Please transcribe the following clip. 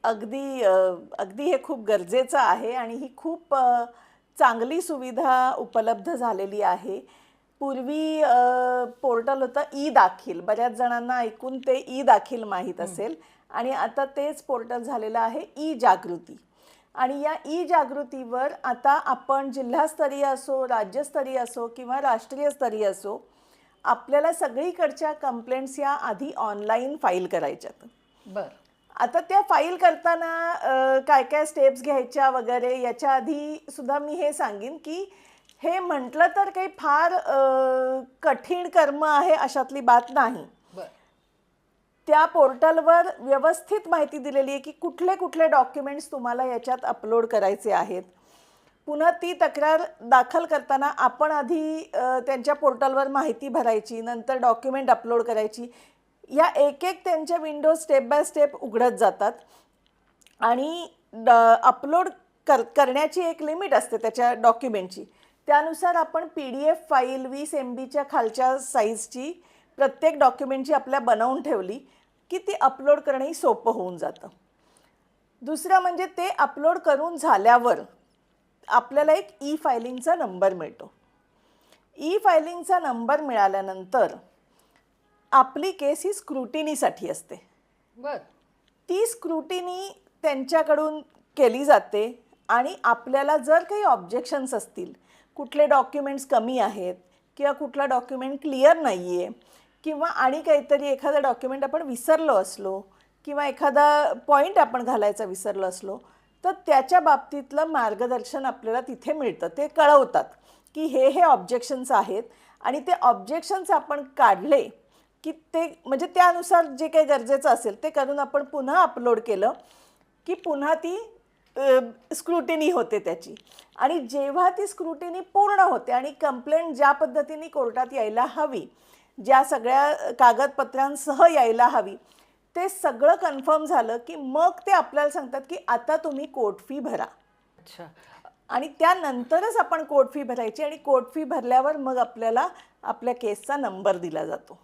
अगदी हे खूप गरजेचं आहे आणि ही खूप चांगली सुविधा उपलब्ध झालेली आहे. पूर्वी पोर्टल होतं ई-दाखील. बऱ्याच जणांना ऐकून ते ई-दाखील माहीत असेल आणि आता तेच पोर्टल झालेलं आहे ई-जागृती. आणि या ई-जागृतीवर आता आपण जिल्हास्तरीय असो, राज्यस्तरीय असो किंवा राष्ट्रीय स्तरीय असो, आपल्याला सगळीकडच्या कंप्लेंट्स या आधी ऑनलाईन फाईल करायच्यात. बरं. आता त्या फाईल करताना काय काय स्टेप्स घ्यायच्या वगैरे याच्या आधी सुद्धा मी हे सांगेन की हे म्हटलं तर काही फार कठीण कर्म आहे अशातली बात नाही. बरं. त्या पोर्टलवर व्यवस्थित माहिती दिलेली आहे की कुठले कुठले डॉक्युमेंट्स तुम्हाला याच्यात अपलोड करायचे आहेत. पुन्हा ती तक्रार दाखल करताना आपण आधी त्यांच्या पोर्टलवर माहिती भरायची, नंतर डॉक्युमेंट अपलोड करायची. या एक एक त्यांच्या विंडोज स्टेप बाय स्टेप उघडत जातात आणि अपलोड करण्याची एक लिमिट असते त्याच्या डॉक्युमेंटची. त्यानुसार आपण PDF फाईल 20 MBच्या खालच्या साईजची प्रत्येक डॉक्युमेंटची आपल्या बनवून ठेवली की ती अपलोड करणंही सोपं होऊन जातं. दुसरं म्हणजे ते अपलोड करून झाल्यावर आपल्याला एक ई-फायलिंगचा नंबर मिळतो. ई-फायलिंगचा नंबर मिळाल्यानंतर आपली केस ही स्क्रुटिनीसाठी असते. बरं. ती स्क्रुटिनी त्यांच्याकडून केली जाते आणि आपल्याला जर काही ऑब्जेक्शन्स असतील, कुठले डॉक्युमेंट्स कमी आहेत किंवा कुठला डॉक्युमेंट क्लिअर नाही आहे किंवा आणि काहीतरी एखादा डॉक्युमेंट आपण विसरलो असलो किंवा एखादा पॉईंट आपण घालायचा विसरलो असलो, तर त्याच्या बाबतीतलं मार्गदर्शन आपल्याला तिथे मिळतं. ते कळवतात की हे ऑब्जेक्शन्स आहेत आणि ते ऑब्जेक्शन्स आपण काढले की ते म्हणजे त्यानुसार जे काही गरजेचं असेल ते करून आपण पुन्हा अपलोड केलं की पुन्हा ती स्क्रुटिनी होते त्याची. आणि जेव्हा ती स्क्रुटिनी पूर्ण होते आणि कंप्लेंट ज्या पद्धतीने कोर्टात यायला हवी, ज्या सगळ्या कागदपत्रांसह यायला हवी, ते सगळं कन्फर्म झालं की मग ते आपल्याला सांगतात की आता तुम्ही कोर्ट फी भरा. अच्छा. आणि त्यानंतरच आपण कोर्ट फी भरायची आणि कोर्ट फी भरल्यावर मग आपल्याला आपल्या केसचा नंबर दिला जातो.